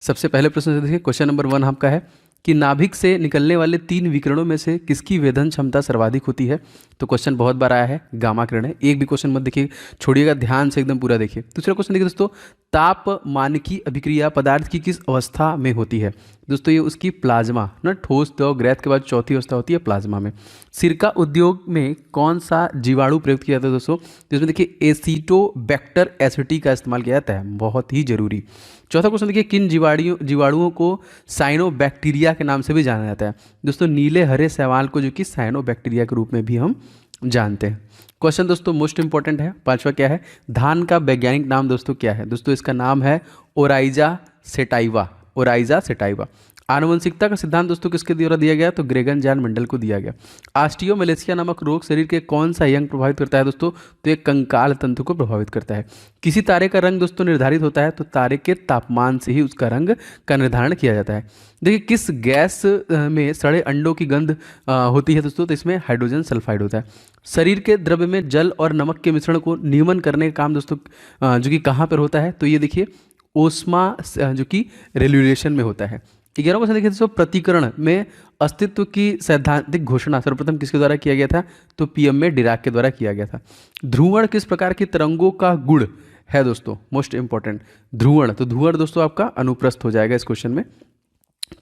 सबसे पहले प्रश्न से देखिए, क्वेश्चन नंबर 1 आपका है कि नाभिक से निकलने वाले 3 विकिरणों में से किसकी वेधन क्षमता सर्वाधिक होती है। तो क्वेश्चन बहुत बार आया है, गामा किरण है। एक भी क्वेश्चन मत देखिए, छोड़िएगा, ध्यान से एकदम पूरा देखिए। दूसरा क्वेश्चन देखिए दोस्तों, तापमानिकी अभिक्रिया पदार्थ की किस अवस्था में होती है। दोस्तों ये उसकी प्लाज्मा ना, ठोस द्रव गैस के बाद चौथी अवस्था होती है प्लाज्मा में। सिरका उद्योग में कौन सा जीवाणु प्रयुक्त किया जाता है दोस्तों। तो इसमें देखिए एसिटोबैक्टर एसिटी का इस्तेमाल किया जाता है, बहुत ही जरूरी। चौथा क्वेश्चन देखिए, किन जीवाणुओं को साइनोबैक्टीरिया के नाम से भी जाना जाता है। दोस्तों नीले हरे शैवाल को जो कि साइनोबैक्टीरिया के रूप में भी हम जानते हैं। क्वेश्चन दोस्तों मोस्ट इंपॉर्टेंट है, पांचवा क्या है, धान का वैज्ञानिक नाम दोस्तों क्या है। दोस्तों इसका नाम है ओराइजा सेटाइवा, ओराइजा सेटाइवा। आनुवंशिकता का सिद्धांत दोस्तों किसके द्वारा दिया गया, तो ग्रेगन जॉन मेंडल को दिया गया। ऑस्टियोमलेशिया नामक रोग शरीर के कौन सा अंग प्रभावित करता है दोस्तों, तो एक कंकाल तंतु को प्रभावित करता है। किसी तारे का रंग दोस्तों निर्धारित होता है, तो तारे के तापमान से ही उसका रंग का निर्धारण किया जाता है। देखिए किस गैस में सड़े अंडों की गंध होती है दोस्तों, तो इसमें हाइड्रोजन सल्फाइड होता है। शरीर के द्रव्य में जल और नमक के मिश्रण को नियमन करने का काम दोस्तों जो कि कहाँ पर होता है, तो ये देखिए ओस्मा जो कि रेगुलेशन में होता है। 11वां क्वेश्चन देखिए दोस्तों, प्रतिकरण में अस्तित्व की सैद्धांतिक घोषणा सर्वप्रथम किसके द्वारा किया गया था, तो पीएम में डिराक के द्वारा किया गया था। ध्रुवण किस प्रकार की तरंगों का गुण है दोस्तों, मोस्ट इंपॉर्टेंट ध्रुवण, तो ध्रुवण दोस्तों आपका अनुप्रस्थ हो जाएगा इस क्वेश्चन में।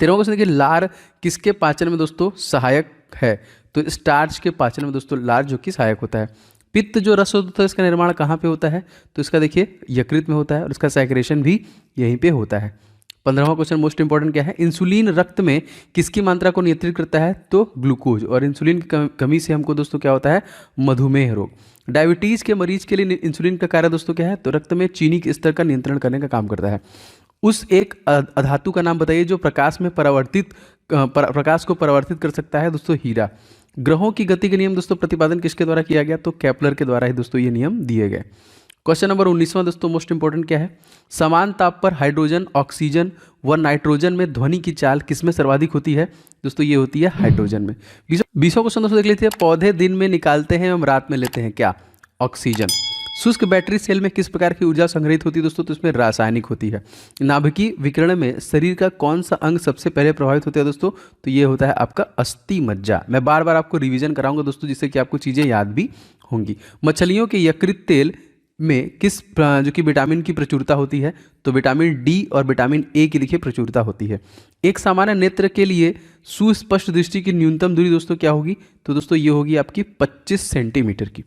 13वां क्वेश्चन देखिए, लार किसके पाचन में दोस्तों सहायक है, तो स्टार्च के पाचन में दोस्तों लार जो कि सहायक होता है। पित्त जो रस होता है इसका निर्माण कहाँ पे होता है, तो इसका देखिए यकृत में होता है और इसका सैक्रेशन भी यहीं पे होता है। 15वां क्वेश्चन मोस्ट इंपॉर्टेंट क्या है, इंसुलिन रक्त में किसकी मात्रा को नियंत्रित करता है, तो ग्लूकोज, और इंसुलिन की कमी से हमको दोस्तों क्या होता है, मधुमेह रोग। डायबिटीज़ के मरीज के लिए इंसुलिन का कार्य दोस्तों क्या है, तो रक्त में चीनी के स्तर का नियंत्रण करने का काम करता है। उस एक अधातु का नाम बताइए जो प्रकाश में प्रकाश को परावर्तित कर सकता है, दोस्तों हीरा। ग्रहों की गति के नियम दोस्तों प्रतिपादन किसके द्वारा किया गया, तो केपलर के द्वारा ही दोस्तों ये नियम दिए गए। क्वेश्चन नंबर 19वां दोस्तों मोस्ट इंपॉर्टेंट क्या है, समान ताप पर हाइड्रोजन, ऑक्सीजन व नाइट्रोजन में ध्वनि की चाल किसमें सर्वाधिक होती है, दोस्तों ये होती है हाइड्रोजन में। 20वां क्वेश्चन दोस्तों देख लीजिए, पौधे दिन में निकालते हैं एवं रात में लेते हैं क्या, ऑक्सीजन। शुष्क बैटरी सेल में किस प्रकार की ऊर्जा संग्रहित होती है दोस्तों, तो इसमें रासायनिक होती है। नाभिकीय विकिरण में शरीर का कौन सा अंग सबसे पहले प्रभावित होता है दोस्तों, तो ये होता है आपका अस्थि मज्जा। मैं बार बार आपको रिवीजन कराऊंगा दोस्तों जिससे कि आपको चीज़ें याद भी होंगी। मछलियों के यकृत तेल में किस जो कि विटामिन की प्रचुरता होती है, तो विटामिन डी और विटामिन ए की देखिए प्रचुरता होती है। एक सामान्य नेत्र के लिए सुस्पष्ट दृष्टि की न्यूनतम दूरी दोस्तों क्या होगी, तो दोस्तों ये होगी आपकी 25 सेंटीमीटर की।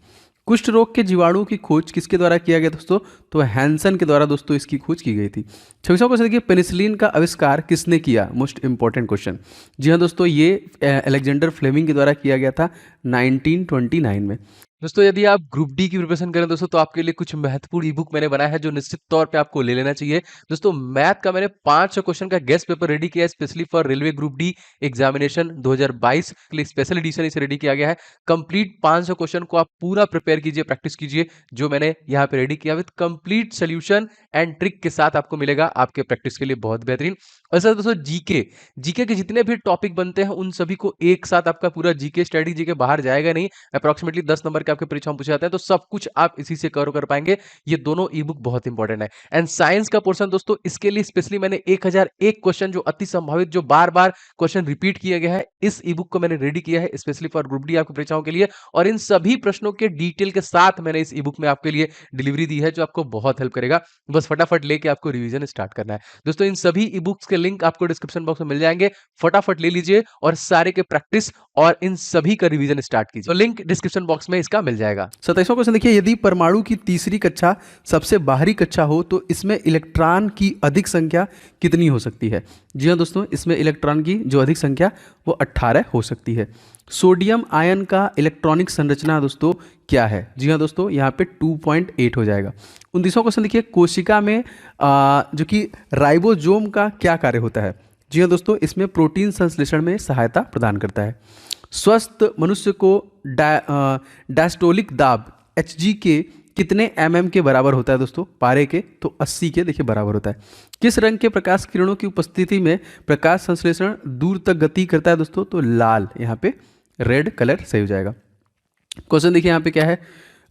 कुष्ठ रोग के जीवाणुओं की खोज किसके द्वारा किया गया दोस्तों, तो हैंसन के द्वारा दोस्तों इसकी खोज की गई थी। 26वां क्वेश्चन देखिए, पेनिसिलिन का आविष्कार किसने किया, मोस्ट इंपॉर्टेंट क्वेश्चन। जी हाँ दोस्तों, ये अलेक्जेंडर फ्लेमिंग के द्वारा किया गया था 1929 में। दोस्तों यदि आप ग्रुप डी की प्रिपरेशन करें दोस्तों तो आपके लिए कुछ महत्वपूर्ण ई बुक मैंने बनाया है जो निश्चित तौर पे आपको ले लेना चाहिए। दोस्तों मैथ का मैंने 500 क्वेश्चन का गेस्ट पेपर रेडी किया है specially for railway group D examination 2022 के लिए स्पेशल एडिशन इसे रेडी किया गया है। कंप्लीट 500 क्वेश्चन को आप पूरा प्रिपेयर कीजिए, प्रैक्टिस कीजिए, जो मैंने यहाँ पे रेडी किया with complete solution and trick के साथ आपको मिलेगा आपके प्रैक्टिस के लिए बहुत बेहतरीन। और सर दोस्तों जीके के जितने भी टॉपिक बनते हैं उन सभी को एक साथ आपका पूरा जीके स्टडी जीके बाहर जाएगा नहीं, अप्रॉक्सीमेटली 10 नंबर के आपके परीक्षा में पूछे जाते हैं, तो सब कुछ आप इसी से कवर कर पाएंगे। ये दोनों ई बुक बहुत इंपॉर्टेंट है। एंड साइंस का पोर्शन दोस्तों इसके लिए स्पेशली मैंने 1001 क्वेश्चन जो अति संभावित जो बार बार क्वेश्चन रिपीट किया गया है इस ई बुक को मैंने रेडी किया है स्पेशली फॉर ग्रुप डी आपकी परीक्षाओं के लिए, और इन सभी प्रश्नों के डिटेल के साथ मैंने इस ई बुक में आपके लिए डिलीवरी दी है जो आपको बहुत हेल्प करेगा। बस फटाफट लेके आपको रिवीजन स्टार्ट करना है। दोस्तों इन सभी ई बुक्स के लिंक आपको डिस्क्रिप्शन बॉक्स में मिल जाएंगे, फटाफट ले लीजिए और सारे के प्रैक्टिस और इन सभी का रिवीजन स्टार्ट कीजिए। तो लिंक डिस्क्रिप्शन बॉक्स में इसका मिल जाएगा। 27वां क्वेश्चन देखिए, यदि परमाणु की तीसरी कक्षा सबसे बाहरी कक्षा हो तो इसमें इलेक्ट्रॉन की अधिक संख्या कितनी हो सकती है। जी हाँ दोस्तों, इसमें इलेक्ट्रॉन की जो अधिक संख्या वो 18 हो सकती है। सोडियम आयन का इलेक्ट्रॉनिक संरचना दोस्तों क्या है। जी हाँ दोस्तों, यहाँ पे 2.8 हो जाएगा। 29वां क्वेश्चन देखिए, कोशिका में जो कि राइबोसोम का क्या कार्य होता है। जी हाँ दोस्तों, इसमें प्रोटीन संश्लेषण में सहायता प्रदान करता है। स्वस्थ मनुष्य को डायस्टोलिक दाब Hg के कितने mm के बराबर होता है दोस्तों, पारे के, तो 80 के देखिए बराबर होता है। किस रंग के प्रकाश किरणों की उपस्थिति में प्रकाश संश्लेषण दूर तक गति करता है दोस्तों, तो लाल, यहाँ पे रेड कलर सही हो जाएगा। क्वेश्चन देखिए यहाँ पे क्या है,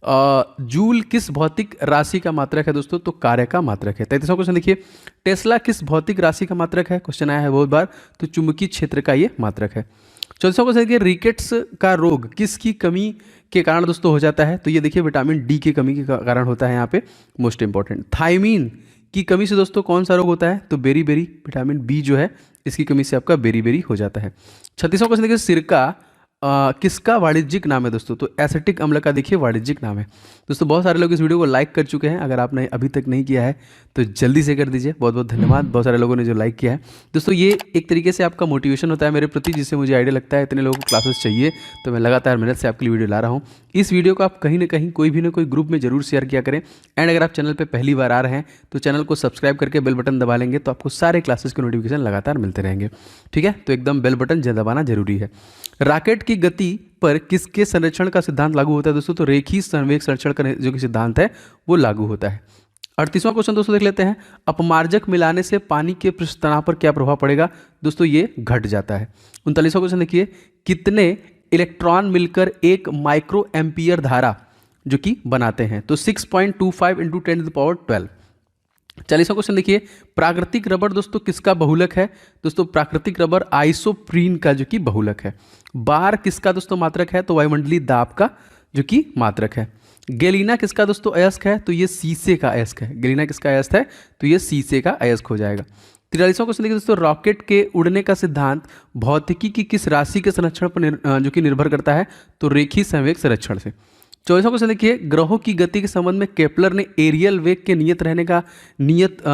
जूल किस भौतिक राशि का मात्रक है दोस्तों? तो कार्य का मात्रक है। 33वां क्वेश्चन देखिए, टेस्ला किस भौतिक राशि का मात्रक है? क्वेश्चन आया है बहुत बार, तो चुंबकीय क्षेत्र का ये मात्रक है। 34वां क्वेश्चन देखिए, रिकेट्स का रोग किसकी कमी के कारण दोस्तों हो जाता है? तो ये देखिए विटामिन डी की कमी के कारण होता है यहाँ पे, मोस्ट इंपॉर्टेंट। थायमीन की कमी से दोस्तों कौन सा रोग होता है? तो बेरी विटामिन बी जो है इसकी कमी से आपका बेरी हो जाता है। 36वां क्वेश्चन देखिए, सिरका किसका वाणिज्यिक नाम है दोस्तों? तो एसिटिक अम्ल का देखिए वाणिज्यिक नाम है। दोस्तों बहुत सारे लोग इस वीडियो को लाइक कर चुके हैं, अगर आपने अभी तक नहीं किया है तो जल्दी से कर दीजिए। बहुत बहुत धन्यवाद बहुत सारे लोगों ने जो लाइक किया है। दोस्तों ये एक तरीके से आपका मोटिवेशन होता है मेरे प्रति, जिससे मुझे आइडिया लगता है इतने लोगों को क्लासेस चाहिए, तो मैं लगातार मेहनत से आपके लिए वीडियो ला रहा हूँ। इस वीडियो को आप कहीं ना कहीं कोई भी ना कोई ग्रुप में जरूर शेयर किया करें। एंड अगर आप चैनल पर पहली बार आ रहे हैं तो चैनल को सब्सक्राइब करके बेल बटन दबा लेंगे तो आपको सारे क्लासेस के नोटिफिकेशन लगातार मिलते रहेंगे। ठीक है, तो एकदम बेल बटन दबाना जरूरी है। रॉकेट की गति पर किसके संरक्षण का सिद्धांत लागू होता है दोस्तों? तो रेखीय संवेग संरक्षण का जो कि सिद्धांत है वो लागू होता है। 38वां क्वेश्चन दोस्तों देख लेते हैं, अपमार्जक मिलाने से पानी के पृष्ठ तनाव पर क्या प्रभाव पड़ेगा? दोस्तों ये घट जाता है। 39वां क्वेश्चन देखिए, कितने इलेक्ट्रॉन मिलकर एक माइक्रो एम्पियर धारा जो कि बनाते हैं? तो 6.25 × 10⁻12। 40वां क्वेश्चन देखिए, प्राकृतिक रबर दोस्तों किसका बहुलक है? दोस्तों प्राकृतिक रबर आइसोप्रीन का जो कि बहुलक है। बार किसका दोस्तों मात्रक है? तो वायुमंडलीय दाब का जो कि मात्रक है। गैलीना किसका दोस्तों अयस्क है? तो ये शीशे का अयस्क है। गैलीना किसका अयस्क है? तो ये शीशे का अयस्क हो जाएगा। 43वां क्वेश्चन देखिए दोस्तों, रॉकेट के उड़ने का सिद्धांत भौतिकी की किस राशि के संरक्षण पर जो कि निर्भर करता है? तो रेखीय संवेग संरक्षण से। 24वां क्वेश्चन देखिए, ग्रहों की गति के संबंध में केपलर ने एरियल वेग के नियत रहने का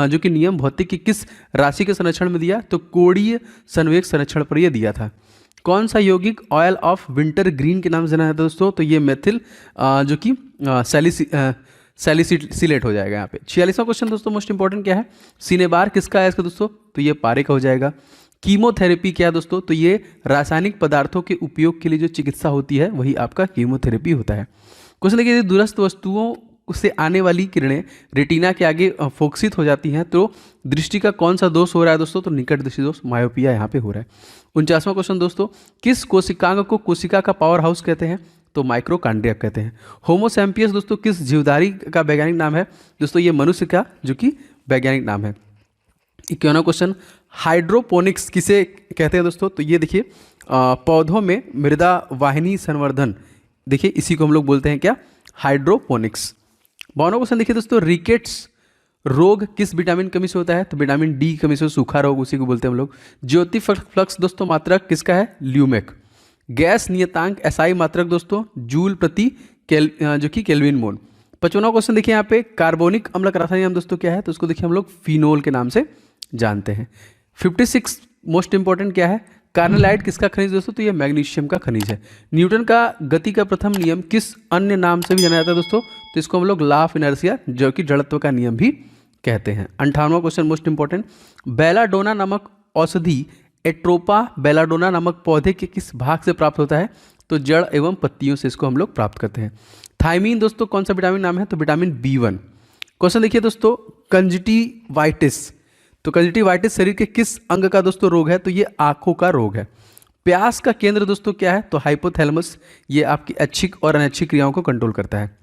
जो कि नियम भौतिक की किस राशि के संरक्षण में दिया? तो कोणीय संवेग संरक्षण पर यह दिया था। कौन सा यौगिक ऑयल ऑफ विंटर ग्रीन के नाम से जाना जाता है दोस्तों? तो ये मेथिल जो कि सैलिसिलेट हो जाएगा यहाँ पे। 46वां क्वेश्चन दोस्तों मोस्ट इंपॉर्टेंट क्या है? सिनेबार किसका है इसका दोस्तों? तो ये पारे का हो जाएगा। कीमोथेरेपी क्या है दोस्तों? तो ये रासायनिक पदार्थों के उपयोग के लिए जो चिकित्सा होती है वही आपका कीमोथेरेपी होता है। क्वेश्चन देखिए, दूरस्थ वस्तुओं से आने वाली किरणें रेटिना के आगे फोकसित हो जाती हैं, तो दृष्टि का कौन सा दोष हो रहा है दोस्तों? तो निकट दृष्टि दोष, मायोपिया यहाँ पे हो रहा है। 49वां क्वेश्चन दोस्तों, किस कोशिकांग को कोशिका का पावर हाउस कहते हैं? तो माइक्रोकांड्रिया कहते हैं। होमोसैम्पियस दोस्तों किस जीवधारी का वैज्ञानिक नाम है? दोस्तों ये मनुष्य का जो कि वैज्ञानिक नाम है। 51वां क्वेश्चन, हाइड्रोपोनिक्स किसे कहते हैं दोस्तों? तो ये देखिए पौधों में मृदा वाहिनी संवर्धन, देखिए इसी को हम लोग बोलते हैं क्या? हाइड्रोपोनिक्स। 52वां क्वेश्चन देखिए दोस्तों, रिकेट्स रोग किस विटामिन कमी से होता है? तो विटामिन डी कमी से, सूखा रोग उसी को बोलते हैं हम लोग। ज्योति फ्लक्स दोस्तों मात्रक किसका है? ल्यूमेक। गैस नियतांक एसआई मात्रक दोस्तों जूल प्रति जो कि केल्विन मोल। 55वां क्वेश्चन देखिए यहाँ पे, कार्बोनिक अम्ल का रासायनिक नाम दोस्तों क्या है? तो उसको देखिए हम लोग फिनोल के नाम से जानते हैं। 56 मोस्ट इंपॉर्टेंट क्या है? कार्नेलाइट किसका खनिज दोस्तों? तो ये मैग्नीशियम का खनिज है। न्यूटन का गति का प्रथम नियम किस अन्य नाम से भी जाना जाता है दोस्तों? तो इसको हम लोग लॉ ऑफ इनर्शिया जो कि जड़त्व का नियम भी कहते हैं। 58वां क्वेश्चन मोस्ट इंपॉर्टेंट, बेलाडोना नामक औषधि एट्रोपा बेलाडोना नामक पौधे के किस भाग से प्राप्त होता है? तो जड़ एवं पत्तियों से इसको हम लोग प्राप्त करते हैं। थायमीन दोस्तों कौन सा विटामिन नाम है? तो विटामिन B1। क्वेश्चन देखिए दोस्तों, कंजक्टिवाइटिस, तो कंजक्टिवाइटिस शरीर के किस अंग का दोस्तों रोग है? तो ये आंखों का रोग है। प्यास का केंद्र दोस्तों क्या है? तो हाइपोथैलेमस, ये आपकी ऐच्छिक और अनैच्छिक क्रियाओं को कंट्रोल करता है।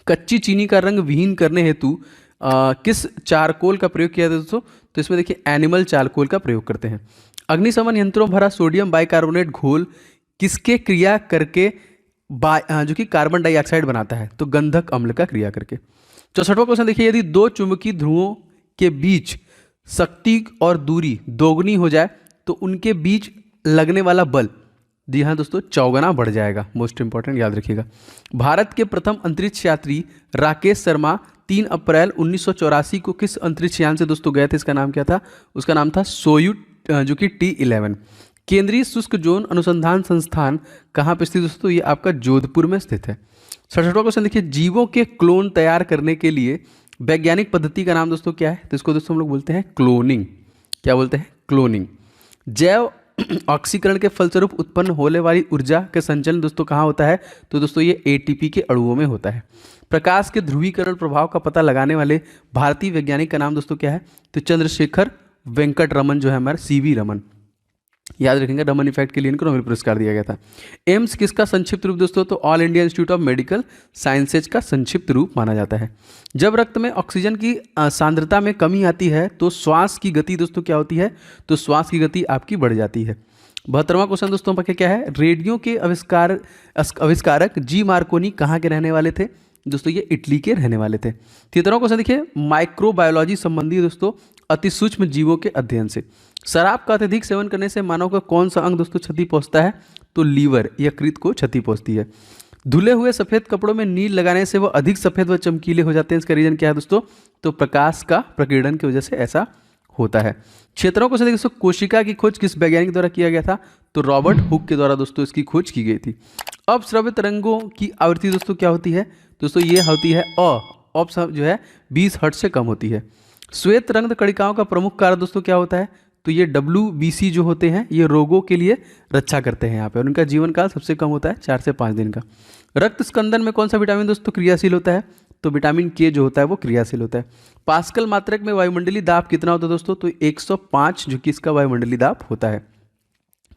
कच्ची चीनी का रंग विहीन करने हेतु किस चारकोल का प्रयोग किया जाता है दोस्तों? तो इसमें देखिए एनिमल चारकोल का प्रयोग करते हैं। अग्निशमन यंत्रों भरा सोडियम बाइकार्बोनेट घोल किसके क्रिया करके जो कि कार्बन डाइऑक्साइड बनाता है? तो गंधक अम्ल का क्रिया करके। 64वां क्वेश्चन देखिए, यदि दो चुंबकीय ध्रुवों के बीच शक्ति और दूरी दोगुनी हो जाए तो उनके बीच लगने वाला बल, जी हाँ दोस्तों, चौगुना बढ़ जाएगा। मोस्ट इंपॉर्टेंट याद रखिएगा। भारत के प्रथम अंतरिक्ष यात्री राकेश शर्मा 3 अप्रैल 1984 को किस अंतरिक्ष यान से दोस्तों गए थे? इसका नाम क्या था? उसका नाम था सोयूज जो कि T11। केंद्रीय शुष्क जोन अनुसंधान संस्थान कहाँ पे स्थित दोस्तों? ये आपका जोधपुर में स्थित है। 67वां क्वेश्चन देखिए, जीवों के क्लोन तैयार करने के लिए वैज्ञानिक पद्धति का नाम दोस्तों क्या है? तो इसको दोस्तों हम लोग बोलते हैं क्लोनिंग। क्या बोलते हैं? क्लोनिंग। जैव ऑक्सीकरण के फलस्वरूप उत्पन्न होने वाली ऊर्जा के संचलन दोस्तों कहाँ होता है? तो दोस्तों ये ATP के अणुओं में होता है। प्रकाश के ध्रुवीकरण प्रभाव का पता लगाने वाले भारतीय वैज्ञानिक का नाम दोस्तों क्या है? तो चंद्रशेखर वेंकट रमन जो है हमारे CV रमन। याद रखेंगे, रमन इफेक्ट के लिए इनको नोबेल पुरस्कार दिया गया था। एम्स किसका संक्षिप्त रूप दोस्तों? तो all India institute of medical sciences का संक्षिप्त रूप माना जाता है। जब रक्त में ऑक्सीजन की सांद्रता में कमी आती है तो श्वास की गति दोस्तों क्या होती है? तो श्वास की गति आपकी बढ़ जाती है। 72वां क्वेश्चन दोस्तों पर क्या है? रेडियो के आविष्कारक जी मार्कोनी कहाँ के रहने वाले थे? दोस्तों ये इटली के रहने वाले थे। 73वां क्वेश्चन देखिए, माइक्रोबायोलॉजी संबंधी दोस्तों अति सूक्ष्म जीवों के अध्ययन से। शराब का अत्यधिक सेवन करने से मानव का कौन सा अंग दोस्तों क्षति पहुंचता है? तो लीवर, यकृत को क्षति पहुंचती है। धुले हुए सफेद कपड़ों में नील लगाने से वो अधिक सफेद व चमकीले हो जाते हैं, इसका रीजन क्या है दोस्तों? तो प्रकाश का प्रकीर्णन की वजह से ऐसा होता है। 76वां क्वेश्चन देखिए, कोशिका की खोज किस वैज्ञानिक द्वारा किया गया था? तो रॉबर्ट हुक के द्वारा दोस्तों इसकी खोज की गई थी। अब श्रव्य तरंगों की आवृत्ति दोस्तों क्या होती है? दोस्तों ये होती है अब जो है 20 हर्ट्ज से कम होती है। श्वेत रंग कणिकाओं का प्रमुख कार्य दोस्तों क्या होता है? तो ये WBC जो होते हैं ये रोगों के लिए रक्षा करते हैं यहाँ पे, और उनका जीवन काल सबसे कम होता है 4 से 5 दिन का। रक्त स्कंदन में कौन सा विटामिन दोस्तों क्रियाशील होता है? तो विटामिन K जो होता है वो क्रियाशील होता है। पास्कल मात्रक में वायुमंडलीय दाब कितना होता है दोस्तों? तो 105 जो कि इसका वायुमंडलीय दाब होता है।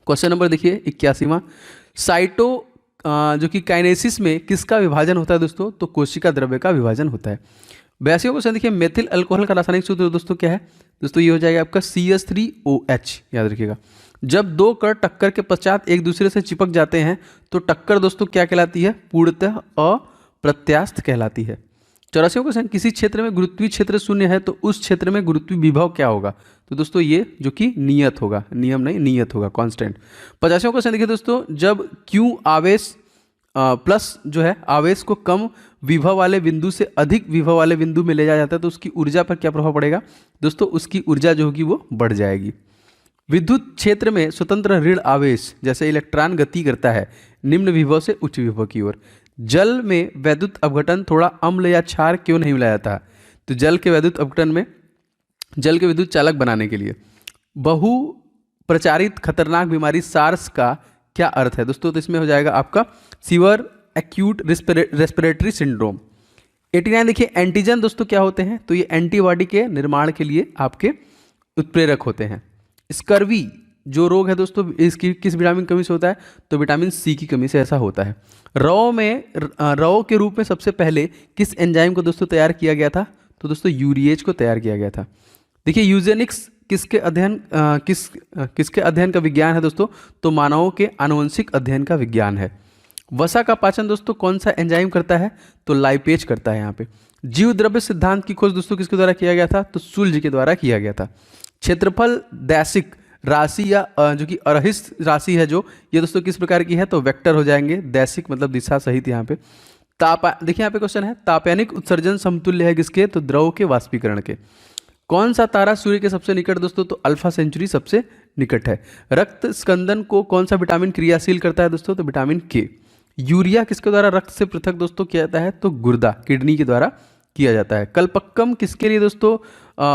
क्वेश्चन नंबर देखिए 81वां, साइटो जो कि काइनेसिस में किसका विभाजन होता है दोस्तों? तो कोशिका द्रव्य का विभाजन होता है। 82वां क्वेश्चन देखिए, मेथिल अल्कोहल का रासायनिक सूत्र दोस्तों क्या है? दोस्तों ये हो जाएगा आपका CH3OH, याद रखिएगा। जब दो कण टक्कर के पश्चात एक दूसरे से चिपक जाते हैं तो टक्कर दोस्तों क्या कहलाती है? पूर्णतः अप्रत्यास्थ कहलाती है। 84वां क्वेश्चन, किसी क्षेत्र में गुरुत्वीय क्षेत्र शून्य है तो उस क्षेत्र में गुरुत्वीय विभव क्या होगा? तो दोस्तों ये जो कि नियत होगा, नियम नहीं नियत होगा, कांस्टेंट। 50वां क्वेश्चन देखिए दोस्तों, जब Q आवेश प्लस जो है आवेश को कम विभव वाले बिंदु से अधिक विभव वाले बिंदु में ले जाया जाता है तो उसकी ऊर्जा पर क्या प्रभाव पड़ेगा? दोस्तों उसकी ऊर्जा जो होगी वो बढ़ जाएगी। विद्युत क्षेत्र में स्वतंत्र ऋण आवेश जैसे इलेक्ट्रॉन गति करता है निम्न विभव से उच्च विभव की ओर। जल में वैद्युत अपघटन थोड़ा अम्ल या क्षार क्यों नहीं मिलाया जाता? तो जल के वैद्युत अपघटन में जल के विद्युत चालक बनाने के लिए। बहु प्रचारित खतरनाक बीमारी सार्स का क्या अर्थ है दोस्तों? तो इसमें हो जाएगा आपका सीवर एक्यूट रेस्पिरेटरी सिंड्रोम। 89 देखिए, एंटीजन दोस्तों क्या होते हैं? तो ये एंटीबॉडी के निर्माण के लिए आपके उत्प्रेरक होते हैं। स्कर्वी जो रोग है दोस्तों इसकी किस विटामिन की कमी से होता है? तो विटामिन C की कमी से ऐसा होता है। रव के रूप में सबसे पहले किस एंजाइम को दोस्तों तैयार किया गया था? तो दोस्तों यूरिएज को तैयार किया गया था। देखिए यूजेनिक्स किसके अध्ययन का विज्ञान है दोस्तों? तो मानवों के आनुवंशिक अध्ययन का विज्ञान है। वसा का पाचन दोस्तों कौन सा एंजाइम करता है? तो लाइपेज करता है यहाँ पे। जीव द्रव्य सिद्धांत की खोज दोस्तों किसके द्वारा किया गया था? तो सुल्ज के द्वारा किया गया था। क्षेत्रफल दैशिक राशि या जो कि अरहित राशि है जो ये दोस्तों किस प्रकार की है? तो वेक्टर हो जाएंगे, दैशिक मतलब दिशा सहित। यहाँ पे देखिए यहाँ पे क्वेश्चन है, तापयानिक उत्सर्जन समतुल्य है किसके? तो द्रव के वाष्पीकरण के। कौन सा तारा सूर्य के सबसे निकट दोस्तों? तो अल्फा सेंचुरी सबसे निकट है। रक्त स्कंदन को कौन सा विटामिन क्रियाशील करता है दोस्तों? तो विटामिन K। यूरिया किसके द्वारा रक्त से पृथक दोस्तों किया जाता है? तो गुर्दा किडनी के द्वारा किया जाता है। कल्पक्कम किसके लिए दोस्तों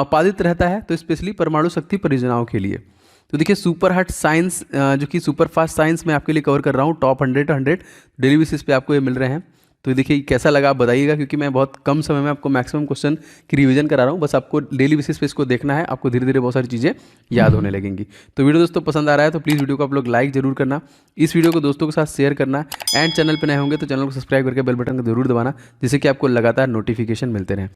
पादित रहता है? तो स्पेशली परमाणु शक्ति परियोजनाओं के लिए। तो देखिए सुपर हार्ट साइंस जो कि सुपर फास्ट साइंस मैं आपके लिए कवर कर रहा हूँ, टॉप 100 डेली बेसिस पे आपको ये मिल रहे हैं। तो देखिए कैसा लगा आप बताइएगा, क्योंकि मैं बहुत कम समय में आपको मैक्सिमम क्वेश्चन की रिवीजन करा रहा हूँ। बस आपको डेली बेसिस पे इसको देखना है, आपको धीरे धीरे बहुत सारी चीज़ें याद होने लगेंगी। तो वीडियो दोस्तों पसंद आ रहा है तो प्लीज़ वीडियो को आप लोग लाइक जरूर करना, इस वीडियो को दोस्तों के साथ शेयर करना, एंड चैनल पर नए होंगे तो चैनल को सब्सक्राइब करके बेल बटन को जरूर दबाना, जिससे कि आपको लगातार नोटिफिकेशन मिलते रहें।